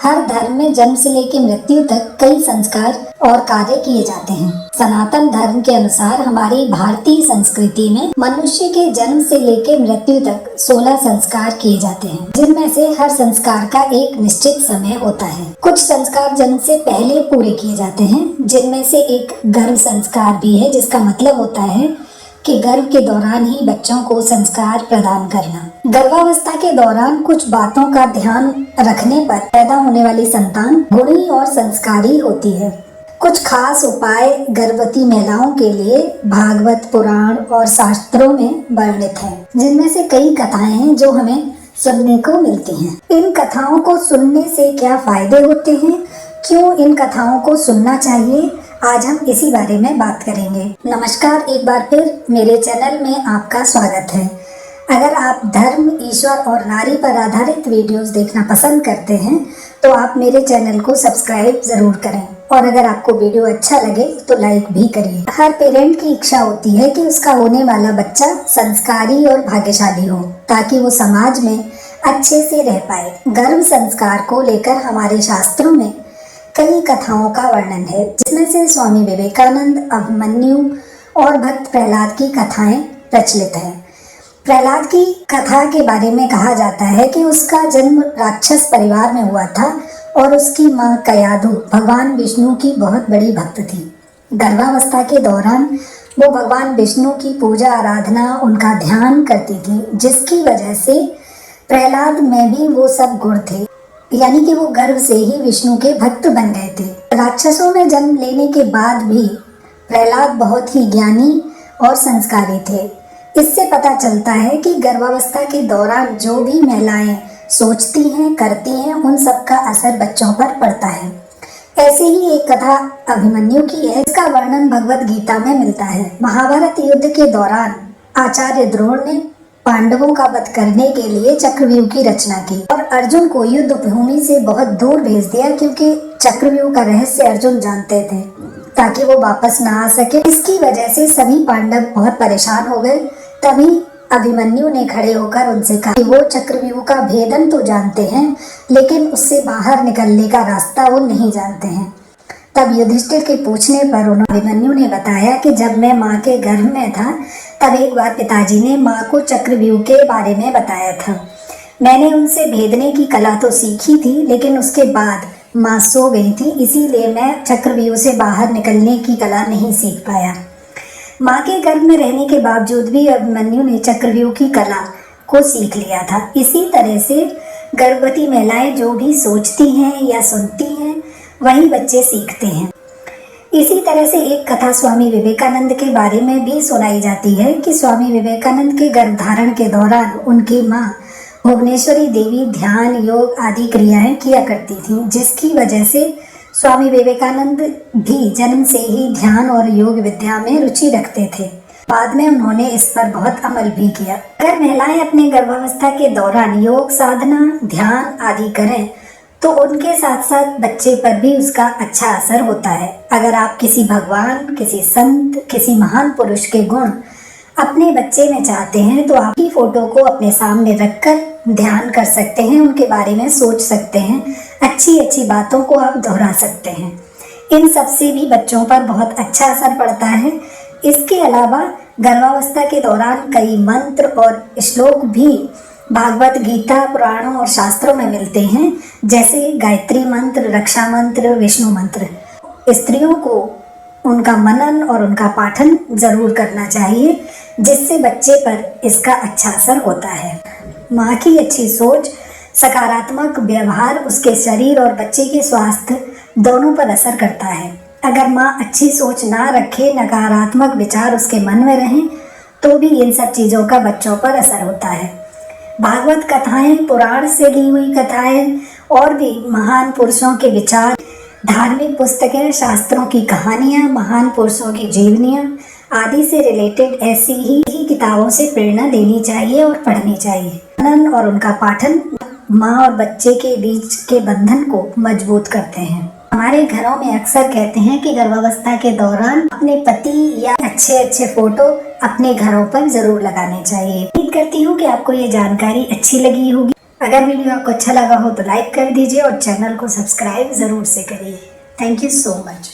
हर धर्म में जन्म से लेकर मृत्यु तक कई संस्कार और कार्य किए जाते हैं। सनातन धर्म के अनुसार हमारी भारतीय संस्कृति में मनुष्य के जन्म से लेकर मृत्यु तक 16 संस्कार किए जाते हैं, जिनमें से हर संस्कार का एक निश्चित समय होता है। कुछ संस्कार जन्म से पहले पूरे किए जाते हैं, जिनमें से एक गर्भ संस्कार भी है, जिसका मतलब होता है कि गर्भ के दौरान ही बच्चों को संस्कार प्रदान करना। गर्भावस्था के दौरान कुछ बातों का ध्यान रखने पर पैदा होने वाली संतान गुणी और संस्कारी होती है। कुछ खास उपाय गर्भवती महिलाओं के लिए भागवत पुराण और शास्त्रों में वर्णित हैं, जिनमें से कई कथाएं हैं जो हमें सुनने को मिलती हैं। इन कथाओं को सुनने से क्या फायदे होते हैं, क्यों इन कथाओं को सुनना चाहिए, आज हम इसी बारे में बात करेंगे। नमस्कार, एक बार फिर मेरे चैनल में आपका स्वागत है। अगर आप धर्म, ईश्वर और नारी पर आधारित वीडियोस देखना पसंद करते हैं तो आप मेरे चैनल को सब्सक्राइब जरूर करें, और अगर आपको वीडियो अच्छा लगे तो लाइक भी करिए। हर पेरेंट की इच्छा होती है कि उसका होने वाला बच्चा संस्कारी और भाग्यशाली हो, ताकि वो समाज में अच्छे से रह पाए। गर्भ संस्कार को लेकर हमारे शास्त्रों में कई कथाओं का वर्णन है, जिसमें से स्वामी विवेकानंद, अभिमन्यु और भक्त प्रहलाद की कथाएं प्रचलित हैं। प्रहलाद की कथा के बारे में कहा जाता है कि उसका जन्म राक्षस परिवार में हुआ था और उसकी मां कयाधु भगवान विष्णु की बहुत बड़ी भक्त थी। गर्भावस्था के दौरान वो भगवान विष्णु की पूजा आराधना, उनका ध्यान करती थी, जिसकी वजह से प्रहलाद में भी वो सब गुण थे, यानी कि वो गर्भ से ही विष्णु के भक्त बन गए थे। राक्षसों में जन्म लेने के बाद भी प्रहलाद बहुत ही ज्ञानी और संस्कारी थे। इससे पता चलता है कि गर्भावस्था के दौरान जो भी महिलाएं सोचती हैं, करती हैं, उन सब का असर बच्चों पर पड़ता है। ऐसे ही एक कथा अभिमन्यु की है, इसका वर्णन भगवत गीता में मिलता है। महाभारत युद्ध के दौरान आचार्य द्रोण ने पांडवों का वध करने के लिए चक्रव्यूह की रचना की और अर्जुन को युद्ध भूमि से बहुत दूर भेज दिया, क्योंकि चक्रव्यूह का रहस्य अर्जुन जानते थे, ताकि वो वापस ना आ सके। इसकी वजह से सभी पांडव बहुत परेशान हो गए। तभी अभिमन्यु ने खड़े होकर उनसे कहा कि वो चक्रव्यूह का भेदन तो जानते हैं, लेकिन उससे बाहर निकलने का रास्ता वो नहीं जानते हैं। तब युधिष्ठिर के पूछने पर अभिमन्यु ने बताया कि जब मैं माँ के गर्भ में था, तब एक बार पिताजी ने माँ को चक्रव्यूह के बारे में बताया था। मैंने उनसे भेदने की कला तो सीखी थी, लेकिन उसके बाद माँ सो गई थी, इसीलिए मैं चक्रव्यूह से बाहर निकलने की कला नहीं सीख पाया। माँ के गर्भ में रहने के बावजूद भी अभिमन्यु ने चक्रव्यूह की कला को सीख लिया था। इसी तरह से गर्भवती महिलाएं जो भी सोचती हैं या सुनती हैं, वही बच्चे सीखते हैं। इसी तरह से एक कथा स्वामी विवेकानंद के बारे में भी सुनाई जाती है कि स्वामी विवेकानंद के गर्भधारण के दौरान उनकी माँ भुवनेश्वरी देवी ध्यान, योग आदि क्रियाएं किया करती थी, जिसकी वजह से स्वामी विवेकानंद भी जन्म से ही ध्यान और योग विद्या में रुचि रखते थे। बाद में उन्होंने इस पर बहुत अमल भी किया। अगर महिलाएं अपने गर्भावस्था के दौरान योग साधना, ध्यान आदि करें तो उनके साथ साथ बच्चे पर भी उसका अच्छा असर होता है। अगर आप किसी भगवान, किसी संत, किसी महान पुरुष के गुण अपने बच्चे में चाहते हैं तो आपकी फोटो को अपने सामने रखकर ध्यान कर सकते हैं, उनके बारे में सोच सकते हैं, अच्छी अच्छी बातों को आप दोहरा सकते हैं। इन सब से भी बच्चों पर बहुत अच्छा असर पड़ता है। इसके अलावा गर्भावस्था के दौरान कई मंत्र और श्लोक भी भागवत गीता, पुराणों और शास्त्रों में मिलते हैं, जैसे गायत्री मंत्र, रक्षा मंत्र, विष्णु मंत्र। स्त्रियों को उनका मनन और उनका पाठन जरूर करना चाहिए, जिससे बच्चे पर इसका अच्छा असर होता है। माँ की अच्छी सोच, सकारात्मक व्यवहार उसके शरीर और बच्चे के स्वास्थ्य दोनों पर असर करता है। अगर माँ अच्छी सोच ना रखे, नकारात्मक विचार उसके मन में रहें, तो भी इन सब चीज़ों का बच्चों पर असर होता है। भागवत कथाएं, पुराण से ली हुई कथाएं और भी महान पुरुषों के विचार, धार्मिक पुस्तकें, शास्त्रों की कहानियां, महान पुरुषों की जीवनियां आदि से रिलेटेड ऐसी ही किताबों से प्रेरणा लेनी चाहिए और पढ़नी चाहिए। मनन और उनका पाठन माँ और बच्चे के बीच के बंधन को मजबूत करते हैं। हमारे घरों में अक्सर कहते हैं कि गर्भावस्था के दौरान अपने पति या अच्छे अच्छे फोटो अपने घरों पर जरूर लगाने चाहिए। उम्मीद करती हूँ कि आपको ये जानकारी अच्छी लगी होगी। अगर वीडियो आपको अच्छा लगा हो तो लाइक कर दीजिए और चैनल को सब्सक्राइब ज़रूर से करिए। Thank you so much.